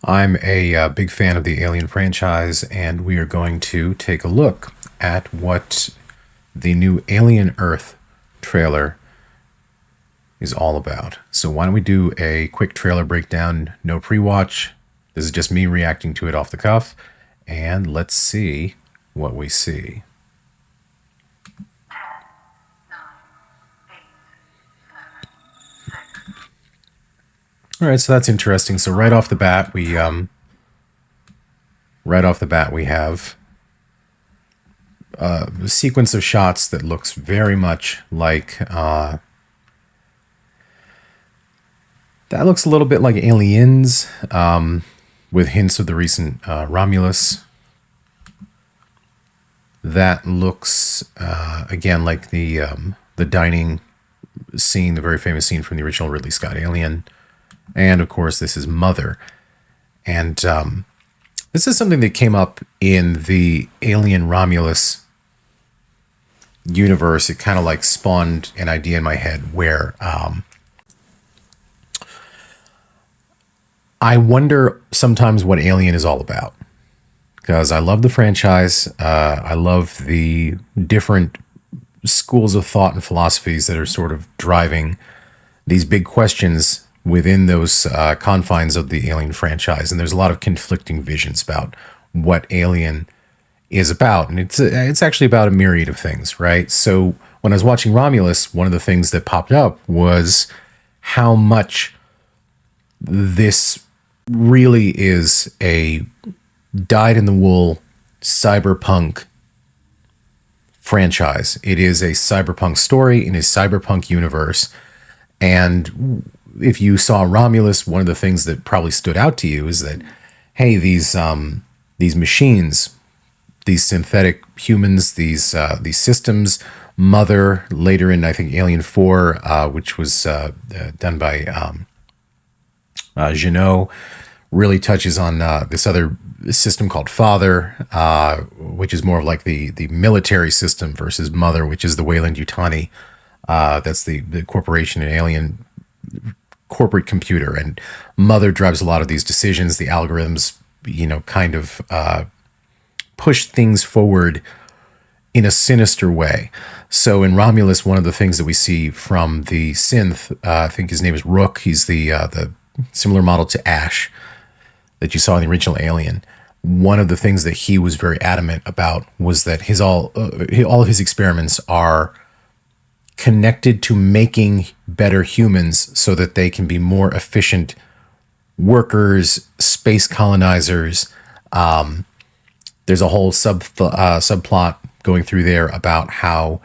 I'm a big fan of the Alien franchise, and we are going to take a look at what the new Alien Earth trailer is all about. So, why don't we do a quick trailer breakdown? No pre watch. This is just me reacting to it off the cuff, and let's see what we see. All right, so that's interesting. So right off the bat, we have a sequence of shots that looks very much like that looks a little bit like Aliens, with hints of the recent Romulus. That looks again like the dining scene, the very famous scene from the original Ridley Scott Alien. And of course, this is Mother. And this is something that came up in the Alien Romulus universe. It kind of like spawned an idea in my head where I wonder sometimes what Alien is all about. Because I love the franchise. I love the different schools of thought and philosophies that are sort of driving these big questions within those confines of the Alien franchise. And there's a lot of conflicting visions about what Alien is about. And it's actually about a myriad of things, right? So when I was watching Romulus, one of the things that popped up was how much this really is a dyed-in-the-wool cyberpunk franchise. It is a cyberpunk story in a cyberpunk universe. And if you saw Romulus, one of the things that probably stood out to you is that, hey, these machines, these synthetic humans, these systems, Mother, later in, I think, Alien 4, which was done by Jeannot, really touches on this other system called Father, which is more of like the military system, versus Mother, which is the Weyland-Yutani. That's the corporation in Alien corporate computer, and Mother drives a lot of these decisions. The algorithms, kind of push things forward in a sinister way. So in Romulus, one of the things that we see from the synth, I think his name is Rook. He's the similar model to Ash that you saw in the original Alien. One of the things that he was very adamant about was that all of his experiments are connected to making better humans so that they can be more efficient workers, space colonizers. There's a whole subplot going through there about how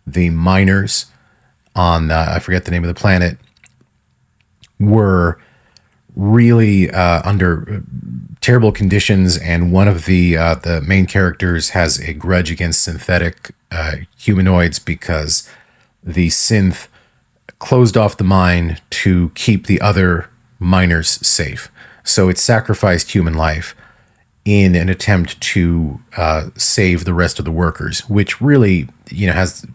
the miners on, I forget the name of the planet, were really under terrible conditions, and one of the main characters has a grudge against synthetic humanoids because the synth closed off the mine to keep the other miners safe. So it sacrificed human life in an attempt to save the rest of the workers, which really, has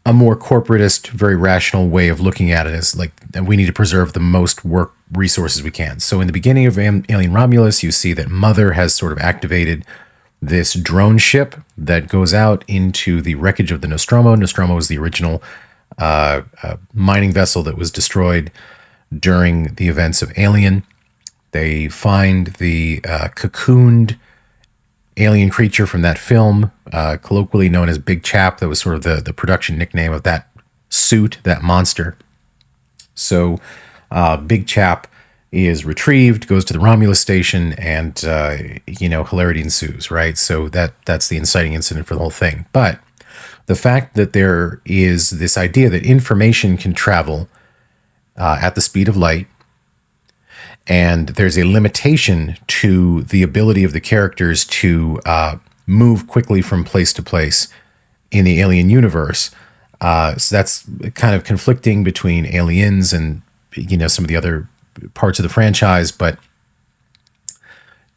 a more corporatist, very rational way of looking at it, as like, we need to preserve the most work resources we can. So in the beginning of Alien Romulus, you see that Mother has sort of activated this drone ship that goes out into the wreckage of the Nostromo. Nostromo is the original mining vessel that was destroyed during the events of Alien. They find the cocooned alien creature from that film, colloquially known as Big Chap. That was sort of the production nickname of that suit, that monster. So Big Chap is retrieved, goes to the Romulus station, and hilarity ensues, right? So that's the inciting incident for the whole thing. But the fact that there is this idea that information can travel at the speed of light, and there's a limitation to the ability of the characters to move quickly from place to place in the Alien universe. So that's kind of conflicting between Aliens and some of the other parts of the franchise, but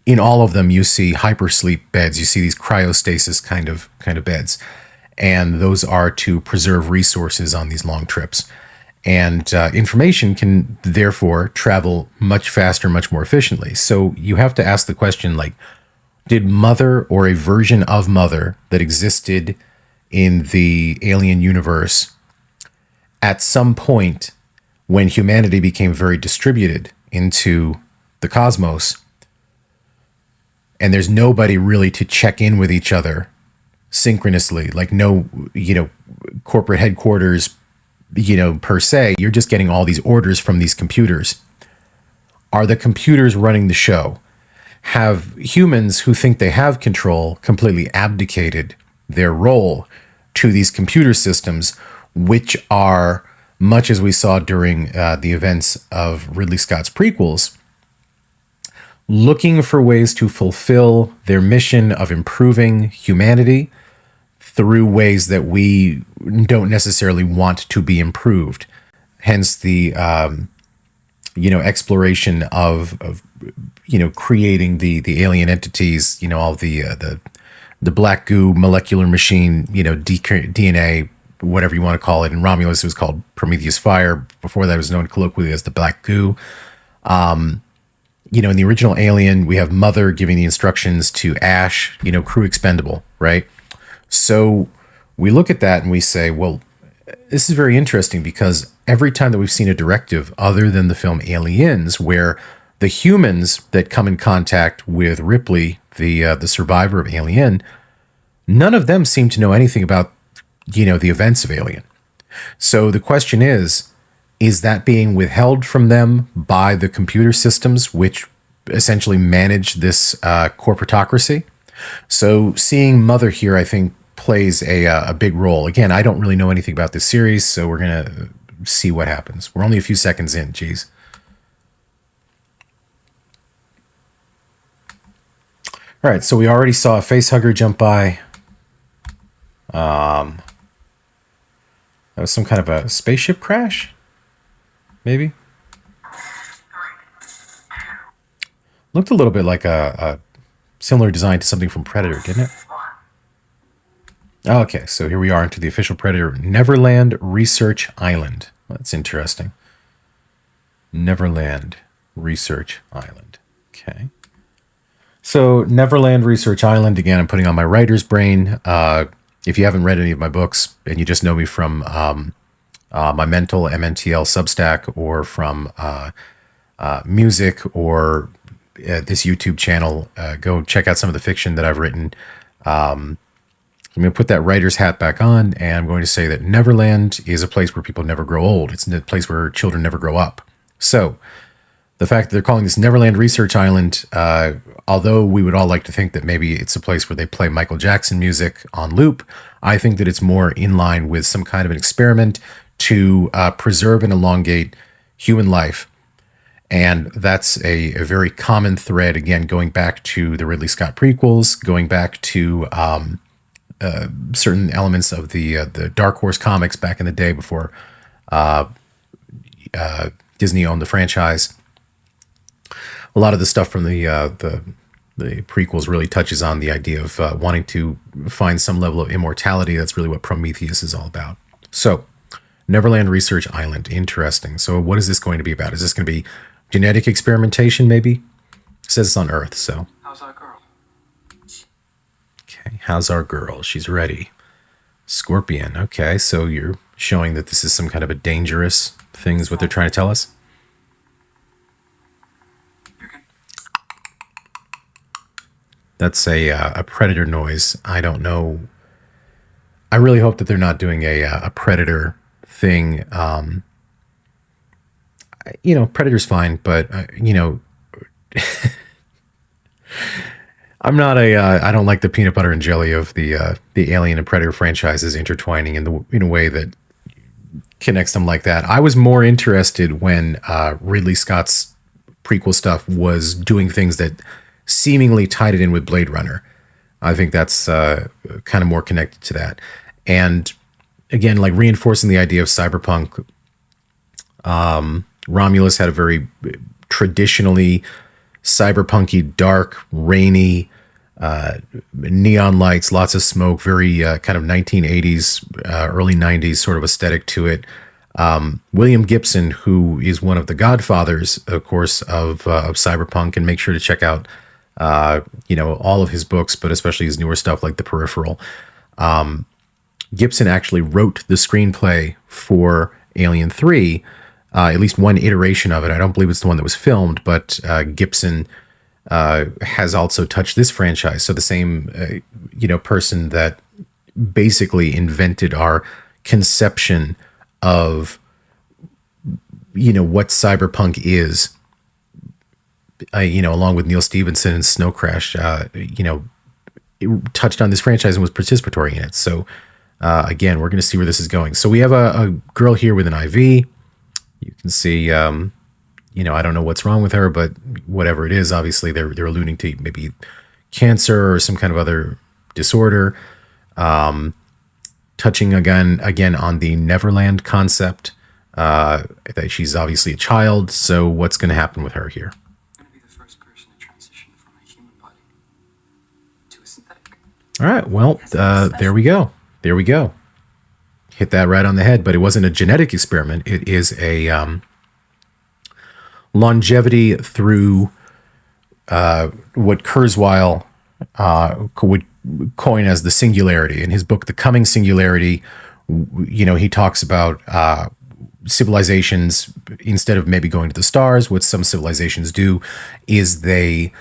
in all of them you see hypersleep beds. You see these cryostasis kind of beds, and those are to preserve resources on these long trips. And information can therefore travel much faster, much more efficiently. So you have to ask the question, like, did Mother, or a version of Mother that existed in the alien universe, at some point when humanity became very distributed into the cosmos, and there's nobody really to check in with each other synchronously, like no, corporate headquarters, per se, you're just getting all these orders from these computers. Are the computers running the show? Have humans who think they have control completely abdicated their role to these computer systems, which are, much as we saw during the events of Ridley Scott's prequels, looking for ways to fulfill their mission of improving humanity through ways that we don't necessarily want to be improved. Hence the, exploration of creating the alien entities, all the black goo molecular machine, DNA, whatever you want to call it. In Romulus, it was called Prometheus Fire. Before that, it was known colloquially as the black goo. In the original Alien, we have Mother giving the instructions to Ash, crew expendable, right? So we look at that and we say, well, this is very interesting, because every time that we've seen a directive other than the film Aliens, where the humans that come in contact with Ripley, the survivor of Alien, none of them seem to know anything about, the events of Alien. So the question is that being withheld from them by the computer systems, which essentially manage this corporatocracy? So seeing Mother here, I think, plays a big role. Again, I don't really know anything about this series, so we're going to see what happens. We're only a few seconds in, geez. All right, so we already saw a facehugger jump by. That was some kind of a spaceship crash, maybe? Looked a little bit like a similar design to something from Predator, didn't it? Okay, so here we are into the official Predator, Neverland Research Island. That's interesting. Neverland Research Island. Okay. So Neverland Research Island, again, I'm putting on my writer's brain. If you haven't read any of my books and you just know me from my mental MNTL Substack, or from music, or this YouTube channel, go check out some of the fiction that I've written. I'm going to put that writer's hat back on, and I'm going to say that Neverland is a place where people never grow old. It's a place where children never grow up. So the fact that they're calling this Neverland Research Island, although we would all like to think that maybe it's a place where they play Michael Jackson music on loop, I think that it's more in line with some kind of an experiment to preserve and elongate human life. And that's a very common thread, again, going back to the Ridley Scott prequels, going back to certain elements of the Darkhorse comics back in the day before Disney owned the franchise. A lot of the stuff from the prequels really touches on the idea of wanting to find some level of immortality. That's really what Prometheus is all about. So, Neverland Research Island, interesting. So, what is this going to be about? Is this going to be genetic experimentation, maybe? It says it's on Earth, so. How's our girl? Okay, how's our girl? She's ready. Scorpion. Okay, so you're showing that this is some kind of a dangerous thing is what they're trying to tell us? That's a predator noise. I don't know. I really hope that they're not doing a predator thing. Predator's fine, but I'm not I don't like the peanut butter and jelly of the Alien and Predator franchises intertwining in a way that connects them like that. I was more interested when Ridley Scott's prequel stuff was doing things that seemingly tied it in with Blade Runner. I think that's kind of more connected to that. And again, like reinforcing the idea of cyberpunk. Romulus had a very traditionally cyberpunky, dark, rainy, neon lights, lots of smoke, very kind of 1980s, early 90s sort of aesthetic to it. William Gibson, who is one of the godfathers, of course, of cyberpunk, and make sure to check out, all of his books, but especially his newer stuff like The Peripheral. Gibson actually wrote the screenplay for Alien 3, at least one iteration of it. I don't believe it's the one that was filmed, but Gibson has also touched this franchise. So the same, person that basically invented our conception of, what cyberpunk is, along with Neil Stephenson and Snow Crash, it touched on this franchise and was participatory in it. So again, we're going to see where this is going. So we have a girl here with an IV. You can see, I don't know what's wrong with her, but whatever it is, obviously they're alluding to maybe cancer or some kind of other disorder. Touching again on the Neverland concept, that she's obviously a child. So what's going to happen with her here? I'm going to be the first person to transition from a human body to a synthetic. All right. Well, there we go. There we go. Hit that right on the head. But it wasn't a genetic experiment. It is a longevity through what Kurzweil would coin as the singularity. In his book, The Coming Singularity, he talks about civilizations, instead of maybe going to the stars, what some civilizations do is they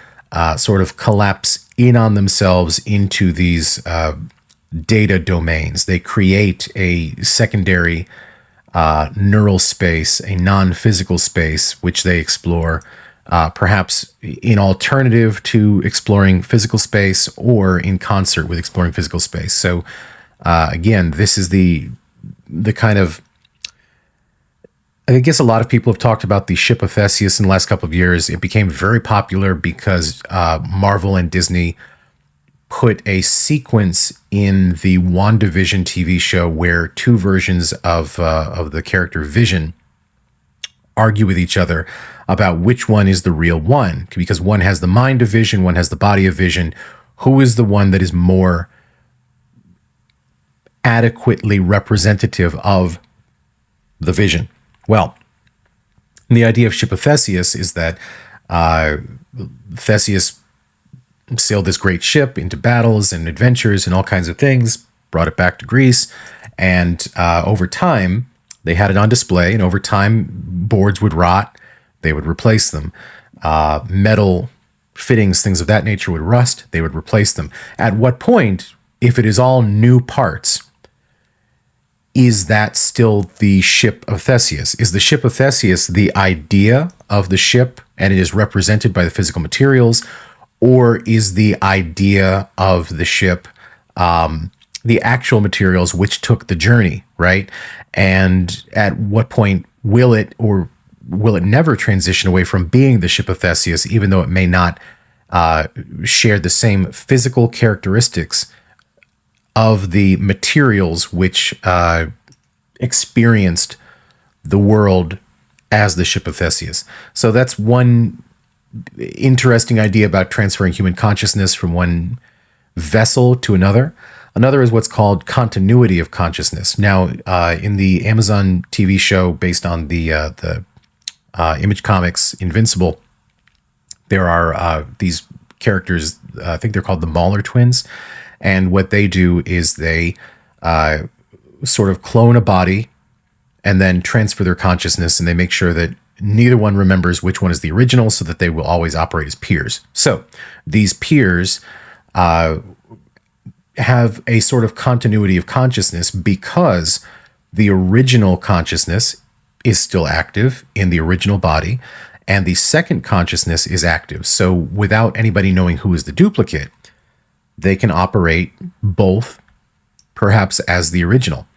sort of collapse in on themselves into these data domains. They create a secondary neural space, a non-physical space, which they explore, perhaps in alternative to exploring physical space or in concert with exploring physical space. So again, this is the kind of, I guess a lot of people have talked about the ship of Theseus in the last couple of years. It became very popular because Marvel and Disney put a sequence in the WandaVision TV show where two versions of the character Vision argue with each other about which one is the real one, because one has the mind of Vision, one has the body of Vision. Who is the one that is more adequately representative of the Vision? Well, the idea of Ship of Theseus is that Theseus sailed this great ship into battles and adventures and all kinds of things, brought it back to Greece, and over time, they had it on display, and over time, boards would rot, they would replace them. Metal fittings, things of that nature would rust, they would replace them. At what point, if it is all new parts, is that still the ship of Theseus? Is the ship of Theseus the idea of the ship and it is represented by the physical materials? Or is the idea of the ship the actual materials which took the journey, right? And at what point will it never transition away from being the ship of Theseus, even though it may not share the same physical characteristics of the materials which experienced the world as the ship of Theseus? So that's one interesting idea about transferring human consciousness from one vessel to another. Another is what's called continuity of consciousness. Now, in the Amazon TV show based on the Image Comics Invincible, there are these characters, I think they're called the Mahler twins. And what they do is they sort of clone a body and then transfer their consciousness, and they make sure that neither one remembers which one is the original so that they will always operate as peers. So these peers have a sort of continuity of consciousness because the original consciousness is still active in the original body, and the second consciousness is active. So without anybody knowing who is the duplicate, they can operate both, perhaps as the original.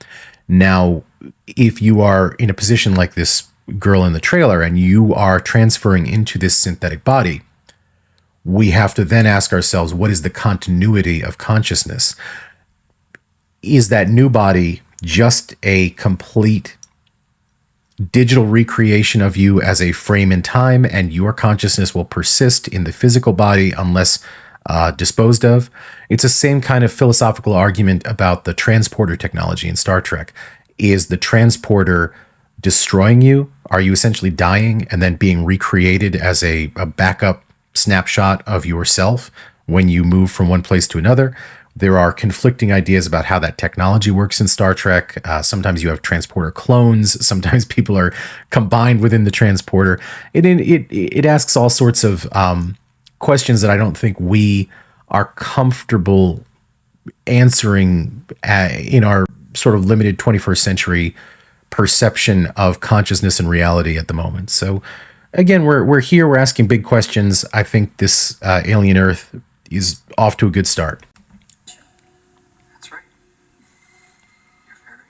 Now, if you are in a position like this girl in the trailer and you are transferring into this synthetic body, we have to then ask ourselves, what is the continuity of consciousness? Is that new body just a complete digital recreation of you as a frame in time, and your consciousness will persist in the physical body unless disposed of? It's the same kind of philosophical argument about the transporter technology in Star Trek. Is the transporter destroying you? Are you essentially dying and then being recreated as a backup snapshot of yourself when you move from one place to another? There are conflicting ideas about how that technology works in Star Trek. Sometimes you have transporter clones. Sometimes people are combined within the transporter. It asks all sorts of questions that I don't think we are comfortable answering in our sort of limited 21st century perception of consciousness and reality at the moment. So again, we're here, we're asking big questions. I think this Alien Earth is off to a good start. That's right. You're very,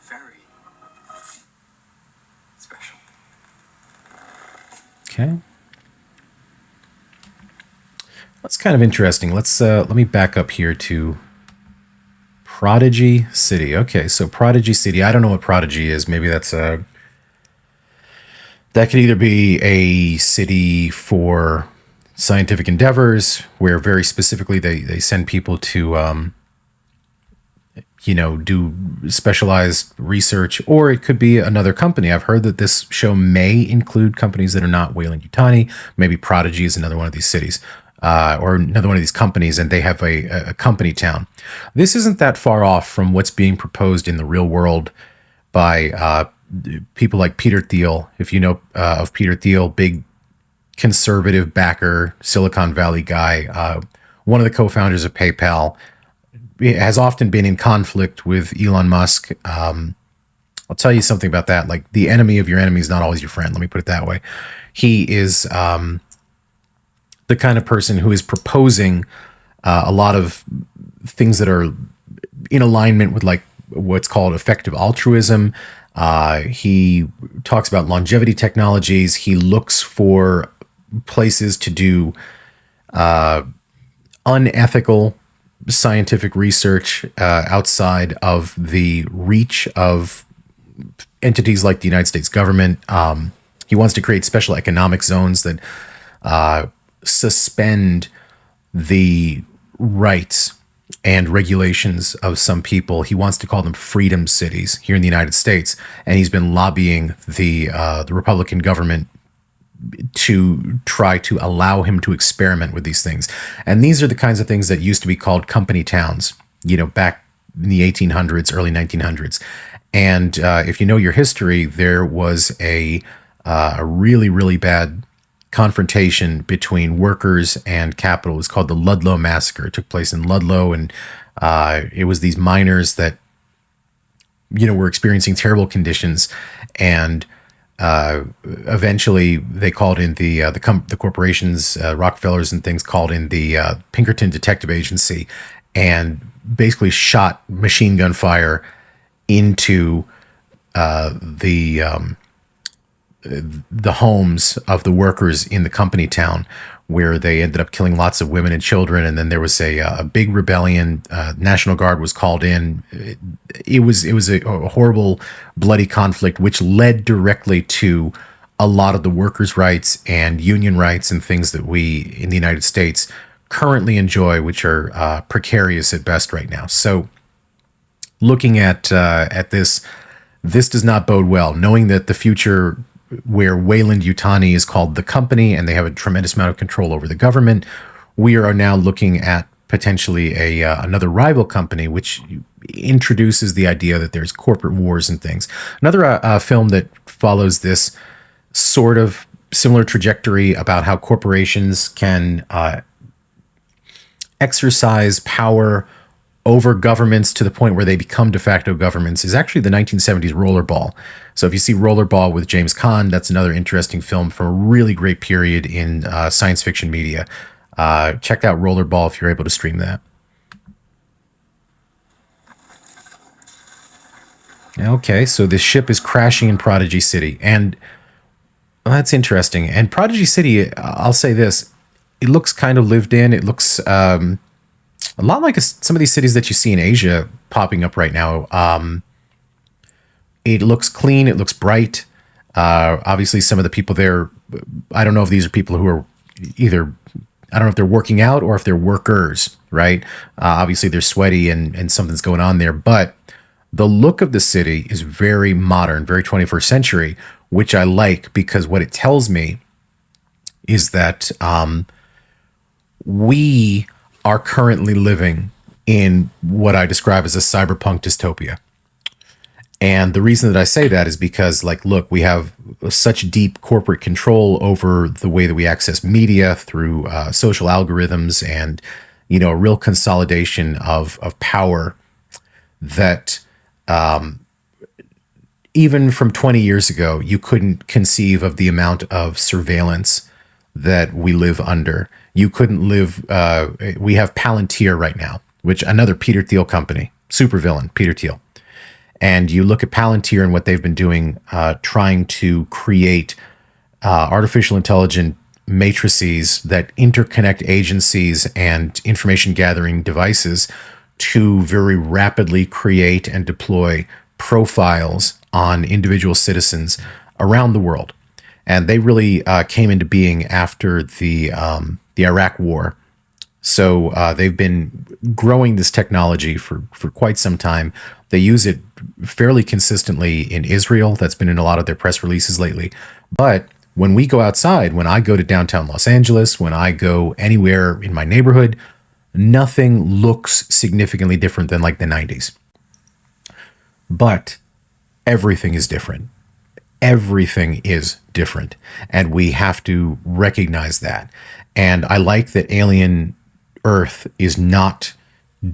very special. Okay. That's kind of interesting. Let me back up here to Prodigy City. Okay, so Prodigy City. I don't know what Prodigy is. Maybe that could either be a city for scientific endeavors, where very specifically they send people to do specialized research, or it could be another company. I've heard that this show may include companies that are not Weyland-Yutani. Maybe Prodigy is another one of these cities. Or another one of these companies, and they have a company town. This isn't that far off from what's being proposed in the real world by people like Peter Thiel. If you know of Peter Thiel, big conservative backer, Silicon Valley guy, one of the co-founders of PayPal, has often been in conflict with Elon Musk. I'll tell you something about that. Like, the enemy of your enemy is not always your friend. Let me put it that way. He is the kind of person who is proposing a lot of things that are in alignment with like what's called effective altruism. He talks about longevity technologies. He looks for places to do unethical scientific research outside of the reach of entities like the United States government. He wants to create special economic zones that suspend the rights and regulations of some people. He wants to call them freedom cities here in the United States, and he's been lobbying the Republican government to try to allow him to experiment with these things. And these are the kinds of things that used to be called company towns, back in the 1800s, early 1900s. And if you know your history, there was a really, really bad confrontation between workers and capital. It was called the Ludlow Massacre. It took place in Ludlow, and it was these miners that were experiencing terrible conditions, and eventually they called in the corporations, Rockefellers and things, called in the Pinkerton Detective Agency, and basically shot machine gun fire into the homes of the workers in the company town, where they ended up killing lots of women and children. And then there was a big rebellion. National Guard was called in. It was a horrible, bloody conflict, which led directly to a lot of the workers' rights and union rights and things that we in the United States currently enjoy, which are precarious at best right now. So looking at this does not bode well, knowing that the future where Weyland-Yutani is called the company and they have a tremendous amount of control over the government, we are now looking at potentially another rival company, which introduces the idea that there's corporate wars and things. Another film that follows this sort of similar trajectory about how corporations can exercise power over governments to the point where they become de facto governments is actually the 1970s Rollerball. So if you see Rollerball with James Caan, that's another interesting film from a really great period in science fiction media. Check out Rollerball if you're able to stream that. Okay, so this ship is crashing in Prodigy City, and that's interesting. And Prodigy City, I'll say this, it looks kind of lived in. It looks a lot like some of these cities that you see in Asia popping up right now. It looks clean. It looks bright. Obviously, some of the people there, I don't know if these are people who are either, I don't know if they're working out or if they're workers, right? Obviously, they're sweaty and something's going on there. But The look of the city is very modern, very 21st century, which I like because what it tells me is that we are currently living in what I describe as a cyberpunk dystopia. And the reason that I say that is because, like, look, we have such deep corporate control over the way that we access media through social algorithms and, a real consolidation of power that even from 20 years ago, you couldn't conceive of the amount of surveillance that we live under. You couldn't live, we have Palantir right now, which another Peter Thiel company, supervillain, Peter Thiel. And you look at Palantir and what they've been doing, trying to create artificial intelligent matrices that interconnect agencies and information gathering devices to very rapidly create and deploy profiles on individual citizens around the world. And they really came into being after the Iraq War. So they've been growing this technology for quite some time. They use it fairly consistently in Israel. That's been in a lot of their press releases lately. But when we go outside, when I go to downtown Los Angeles, when I go anywhere in my neighborhood, nothing looks significantly different than like the 90s. But everything is different. Everything is different. And we have to recognize that. And I like that Alien Earth is not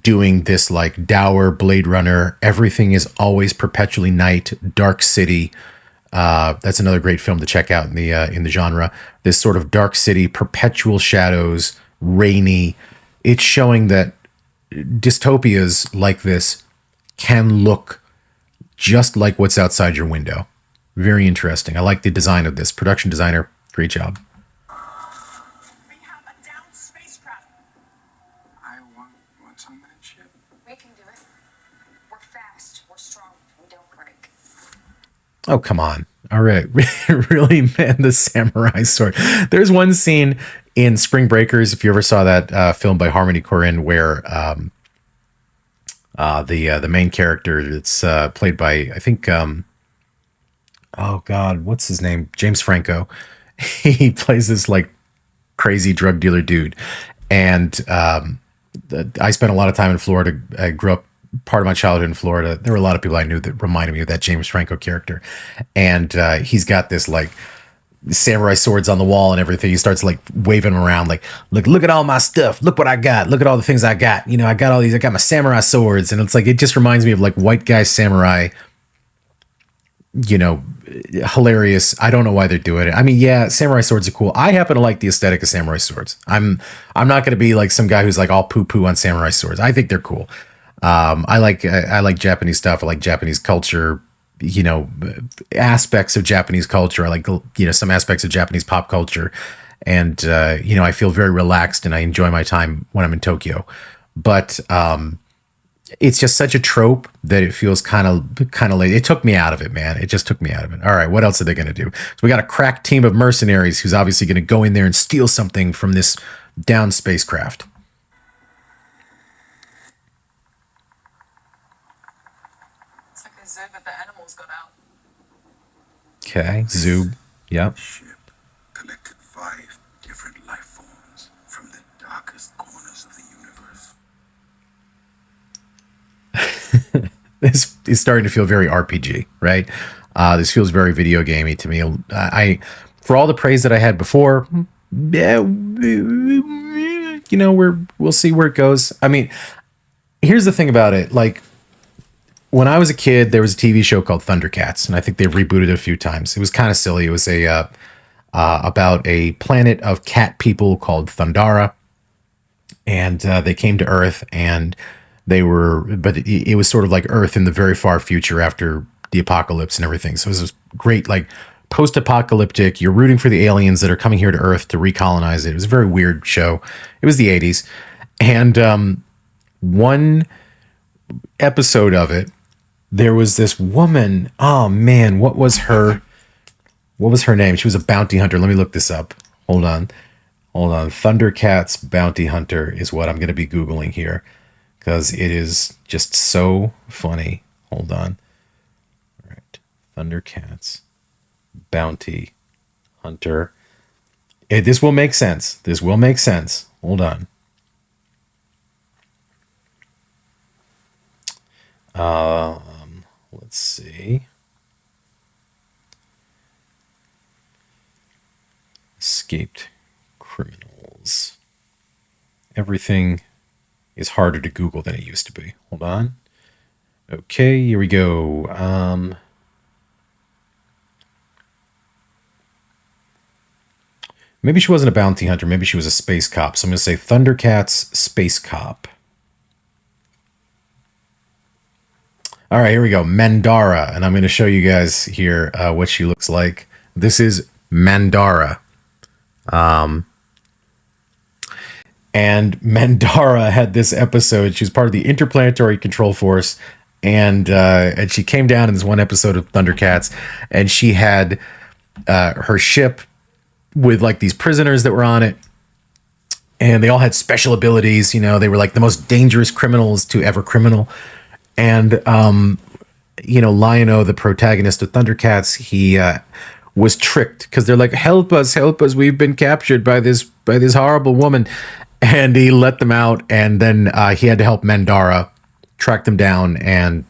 doing this like dour Blade Runner. Everything is always perpetually night, dark city. That's another great film to check out in the genre. This sort of dark city, perpetual shadows, rainy. It's showing that dystopias like this can look just like what's outside your window. Very interesting. I like the design of this. Production designer, great job. We have a downed spacecraft. I want what's on that ship. We can do it. We're fast. We're strong. We don't break. Oh, come on. All right. Really, man, the samurai sword. There's one scene in Spring Breakers, if you ever saw that film by Harmony Korine, where the main character, it's played by, I think, oh God, what's his name? James Franco. He plays this like crazy drug dealer dude. And I spent a lot of time in Florida. I grew up part of my childhood in Florida. There were a lot of people I knew that reminded me of that James Franco character. And he's got this like samurai swords on the wall and everything. He starts like waving them around, like, look at all my stuff. Look what I got. Look at all the things I got. I got all these. I got my samurai swords. And it's like, it just reminds me of like white guy samurai, hilarious. I don't know why they're doing it. I mean, yeah, samurai swords are cool. I happen to like the aesthetic of samurai swords. I'm not going to be like some guy who's like all poo poo on samurai swords. I think they're cool. I like Japanese stuff. I like Japanese culture, aspects of Japanese culture. I like, some aspects of Japanese pop culture. And, I feel very relaxed and I enjoy my time when I'm in Tokyo. But it's just such a trope that it feels kind of late. It took me out of it, man. It just took me out of it. All right, what else are they going to do? So we got a crack team of mercenaries who's obviously going to go in there and steal something from this downed spacecraft. It's like a zoo, but the animals got out. Okay, zoo. Yep. Ship collected 5 different life forms from the darkest corners of the universe. This is starting to feel very RPG, right? This feels very video gamey to me. For all the praise that I had before, yeah, we'll see where it goes. I mean, here's the thing about it. Like, when I was a kid, there was a TV show called Thundercats, and I think they've rebooted it a few times. It was kind of silly. It was about a planet of cat people called Thundara, and they came to Earth, and but it was sort of like Earth in the very far future after the apocalypse and everything. So it was this great, like, post-apocalyptic. You're rooting for the aliens that are coming here to Earth to recolonize it. It was a very weird show. It was the 80s, and one episode of it, there was this woman. Oh man, what was her name? She was a bounty hunter. Let me look this up. Hold on. Thundercats bounty hunter is what I'm going to be Googling here, because it is just so funny. Hold on. All right. Thundercats. Bounty Hunter. This will make sense. This will make sense. Hold on. Let's see. Escaped criminals. Everything is harder to Google than it used to be. Hold on. Okay, here we go. Maybe she wasn't a bounty hunter. Maybe she was a space cop. So I'm going to say Thundercats Space Cop. All right, here we go. Mandara. And I'm going to show you guys here what she looks like. This is Mandara. And Mandara had this episode. She was part of the Interplanetary Control Force. And she came down in this one episode of Thundercats. And she had her ship with like these prisoners that were on it. And they all had special abilities. You know, they were like the most dangerous criminals to ever criminal. And, you know, Lion-O, the protagonist of Thundercats, he was tricked because they're like, help us, we've been captured by this horrible woman. And he let them out, and then he had to help Mandara track them down and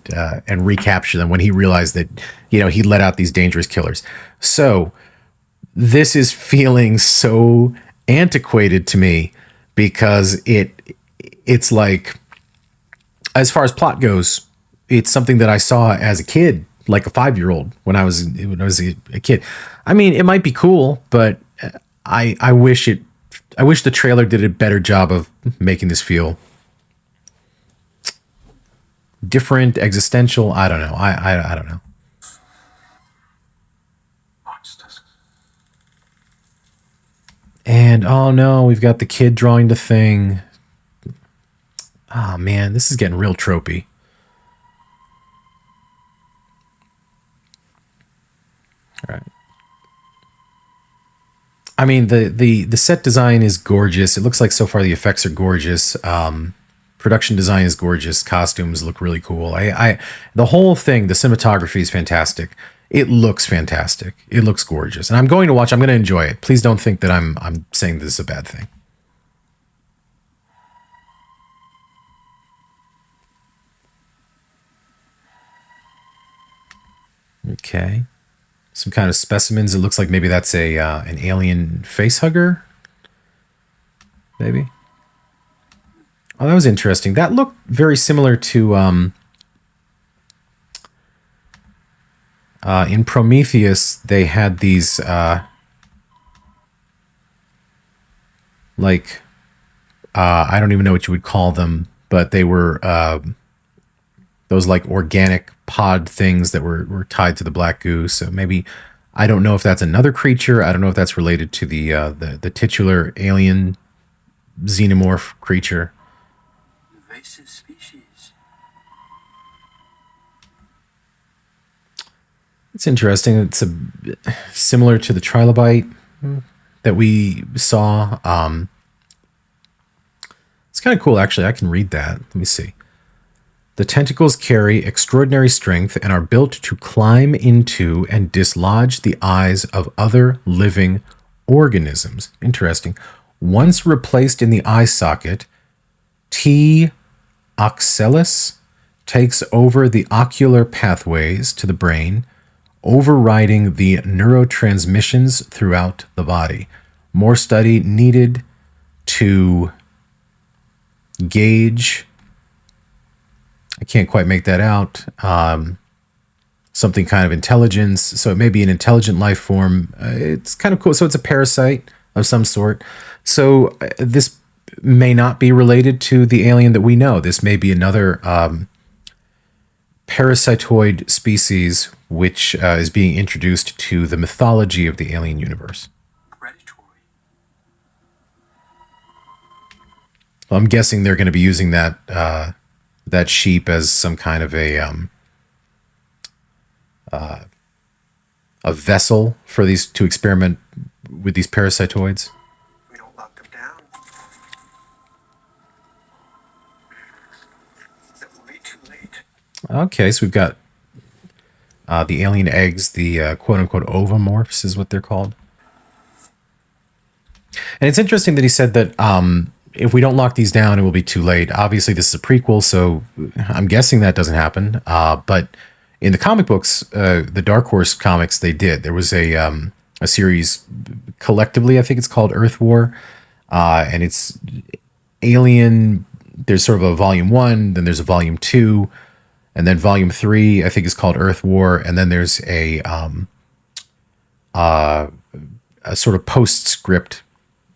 recapture them when he realized that, you know, he let out these dangerous killers. So this is feeling so antiquated to me because it's like, as far as plot goes, it's something that I saw as a kid, like a 5-year-old when I was a kid. I mean, it might be cool, but I wish the trailer did a better job of making this feel different, existential. I don't know. I don't know. Monsters. And oh no, we've got the kid drawing the thing. Oh man, this is getting real tropey. All right. I mean, the set design is gorgeous. It looks like so far the effects are gorgeous. Production design is gorgeous. Costumes look really cool. The whole thing, the cinematography is fantastic. It looks fantastic. It looks gorgeous. And I'm going to watch. I'm going to enjoy it. Please don't think that I'm saying this is a bad thing. Okay. Some kind of specimens. It looks like maybe that's an alien face hugger. Maybe. Oh, that was interesting. That looked very similar to in Prometheus. They had these like I don't even know what you would call them, but they were those like organic pod things that were tied to the black goo. So maybe, I don't know if that's another creature. I don't know if that's related to the titular alien xenomorph creature. Invasive species. It's interesting. It's similar to the trilobite that we saw. It's kind of cool, actually. I can read that. Let me see. The tentacles carry extraordinary strength and are built to climb into and dislodge the eyes of other living organisms. Interesting. Once replaced in the eye socket, T. oxalis takes over the ocular pathways to the brain, overriding the neurotransmissions throughout the body. More study needed to gauge, I can't quite make that out, something kind of intelligence. So it may be an intelligent life form. It's kind of cool. So it's a parasite of some sort. So this may not be related to the alien that we know. This may be another parasitoid species which is being introduced to the mythology of the alien universe. Predatory. Well, I'm guessing they're going to be using that that sheep as some kind of a vessel for these to experiment with these parasitoids. We don't lock them down. It will be too late. Okay, so we've got the alien eggs, the quote-unquote ovomorphs is what they're called. And it's interesting that he said that if we don't lock these down, it will be too late. Obviously, this is a prequel, so I'm guessing that doesn't happen. But in the comic books, the Dark Horse comics, they did. There was a series collectively, I think it's called Earth War, and it's Alien. There's sort of a volume 1, then there's a volume 2, and then volume 3, I think is called Earth War, and then there's a sort of postscript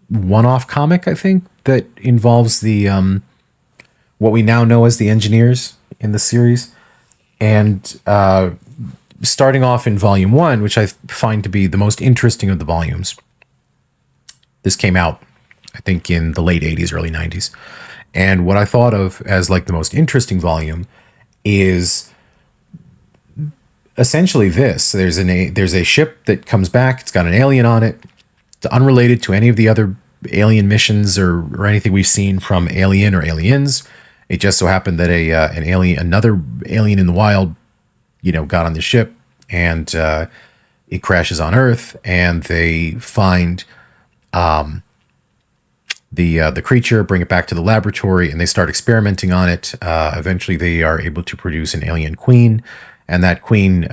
one-off comic, I think, that involves the what we now know as the engineers in the series. And starting off in volume 1, which I find to be the most interesting of the volumes. This came out, I think, in the late 80s, early 90s. And what I thought of as like the most interesting volume is essentially this. There's a ship that comes back. It's got an alien on it. It's unrelated to any of the other alien missions or anything we've seen from Alien or Aliens. It just so happened that another alien in the wild, got on the ship, and it crashes on Earth, and they find the creature, bring it back to the laboratory, and they start experimenting on it. Eventually, they are able to produce an alien queen, and that queen,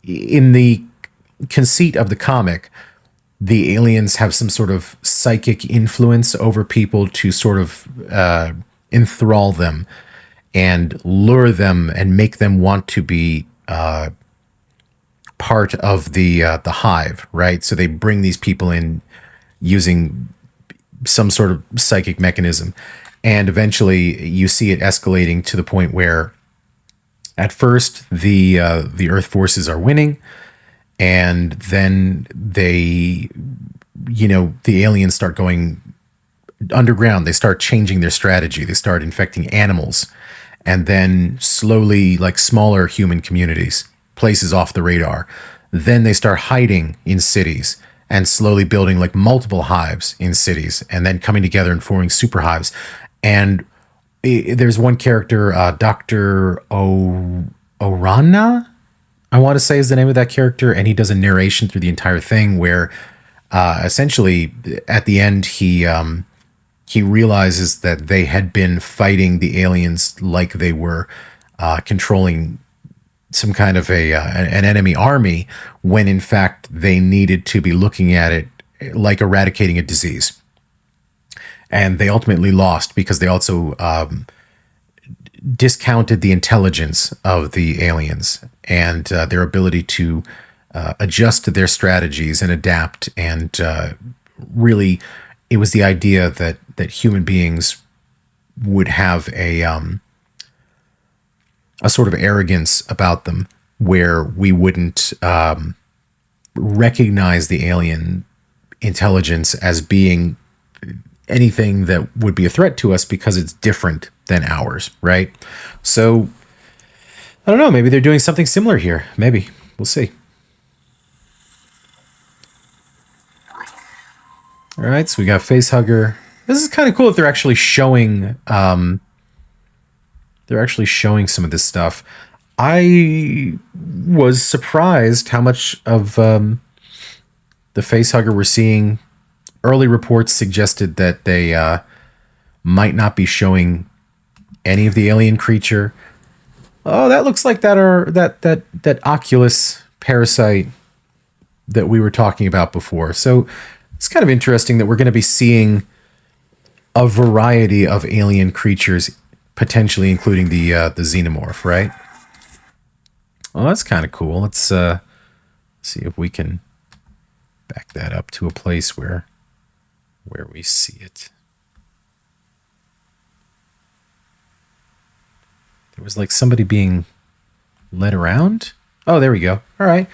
in the conceit of the comic, the aliens have some sort of psychic influence over people to sort of enthrall them and lure them and make them want to be part of the hive, right? So they bring these people in using some sort of psychic mechanism, and eventually you see it escalating to the point where, at first, the Earth forces are winning, and then the aliens start going underground. They start changing their strategy. They start infecting animals, and then slowly, like smaller human communities, places off the radar. Then they start hiding in cities and slowly building like multiple hives in cities, and then coming together and forming super hives. And there's one character, Dr. Orana, I want to say is the name of that character, and he does a narration through the entire thing where essentially at the end he realizes that they had been fighting the aliens like they were controlling some kind of an enemy army, when in fact they needed to be looking at it like eradicating a disease. And they ultimately lost because they also discounted the intelligence of the aliens and their ability to adjust to their strategies and adapt. And really, it was the idea that human beings would have a sort of arrogance about them, where we wouldn't recognize the alien intelligence as being anything that would be a threat to us because it's different than ours, right? So, I don't know, maybe they're doing something similar here. Maybe. We'll see. All right, so we got Facehugger. This is kind of cool that they're actually showing some of this stuff. I was surprised how much of the Facehugger we're seeing. Early reports suggested that they might not be showing any of the alien creature. Oh, that looks like that Oculus parasite that we were talking about before. So it's kind of interesting that we're going to be seeing a variety of alien creatures, potentially including the xenomorph, right? Well, that's kind of cool. Let's see if we can back that up to a place where we see it. There was like somebody being led around. Oh, there we go. All right.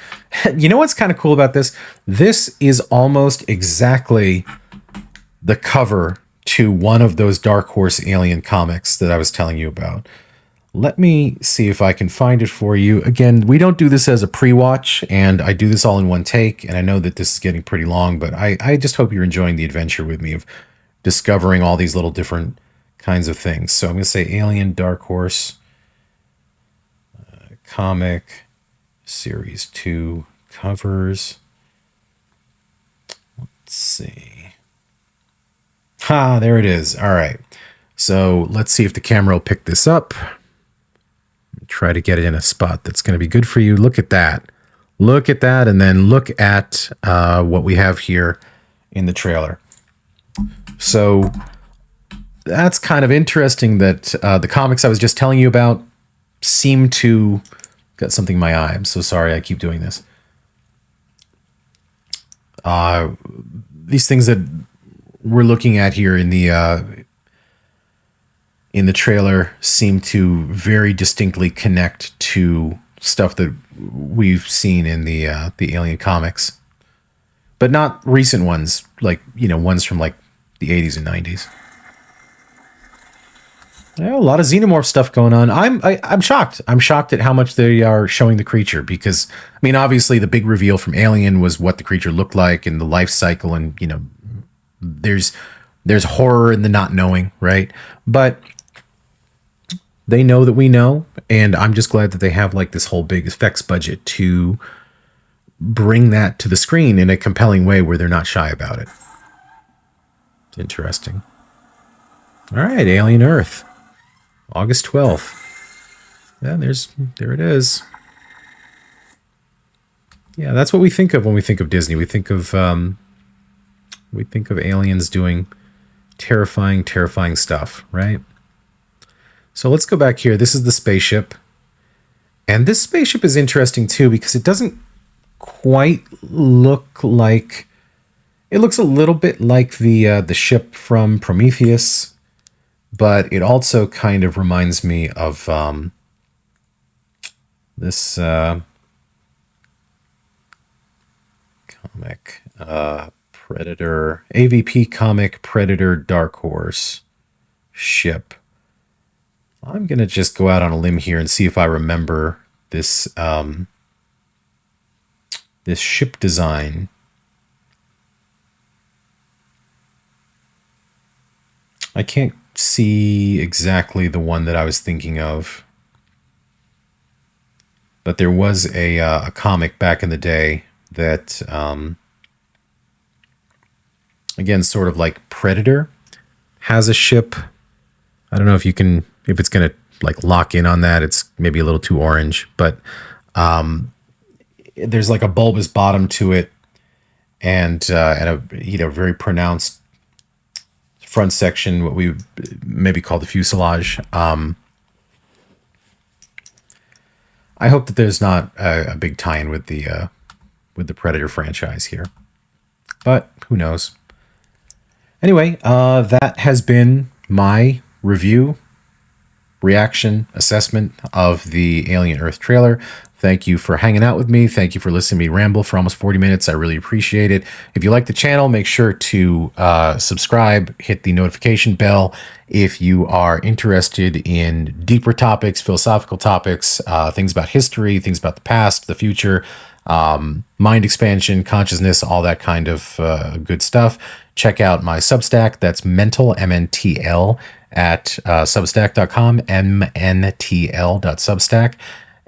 You know what's kind of cool about this? This is almost exactly the cover to one of those Darkhorse Alien comics that I was telling you about. Let me see if I can find it for you. Again, we don't do this as a pre-watch, and I do this all in one take, and I know that this is getting pretty long, but I just hope you're enjoying the adventure with me of discovering all these little different kinds of things. So I'm going to say Alien Darkhorse. comic, series 2 covers. Let's see. There it is. All right. So let's see if the camera will pick this up. Try to get it in a spot that's going to be good for you. Look at that. Look at that, and then look at what we have here in the trailer. So that's kind of interesting that the comics I was just telling you about seem to... Got something in my eye. I'm so sorry I keep doing this. These things that we're looking at here in the trailer seem to very distinctly connect to stuff that we've seen in the Alien comics, but not recent ones, like, you know, ones from like the 80s and 90s. Yeah, a lot of xenomorph stuff going on. I'm shocked. I'm shocked at how much they are showing the creature, because, I mean, obviously the big reveal from Alien was what the creature looked like and the life cycle, and, you know, there's horror in the not knowing, right? But they know that we know, and I'm just glad that they have like this whole big effects budget to bring that to the screen in a compelling way where they're not shy about it. It's interesting. All right, Alien Earth. August 12th. Yeah, there it is. Yeah, that's what we think of when we think of Disney. We think of aliens doing terrifying, terrifying stuff, right? So let's go back here. This is the spaceship. And this spaceship is interesting too, because it doesn't quite look like... It looks a little bit like the ship from Prometheus, but it also kind of reminds me of this comic, Predator, AVP comic, Predator Darkhorse ship. I'm going to just go out on a limb here and see if I remember this this ship design. I can't see exactly the one that I was thinking of, but there was a comic back in the day that, again, sort of like Predator, has a ship. I don't know if you can, if it's going to like lock in on that. It's maybe a little too orange, but there's like a bulbous bottom to it, and a, you know, very pronounced front section, what we maybe call the fuselage. I hope that there's not a big tie-in with the Predator franchise here, but who knows? Anyway, that has been my review, reaction, assessment of the Alien Earth trailer. Thank you for hanging out with me. Thank you for listening to me ramble for almost 40 minutes. I really appreciate it. If you like the channel, make sure to subscribe, hit the notification bell. If you are interested in deeper topics, philosophical topics, things about history, things about the past, the future, mind expansion, consciousness, all that kind of good stuff, check out my Substack. That's mental, MNTL, at substack.com, mntl.substack.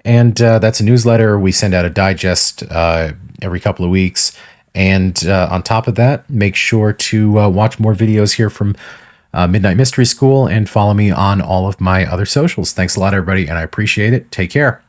And that's a newsletter. We send out a digest every couple of weeks. And on top of that, make sure to watch more videos here from Midnight Mystery School and follow me on all of my other socials. Thanks a lot, everybody, and I appreciate it. Take care.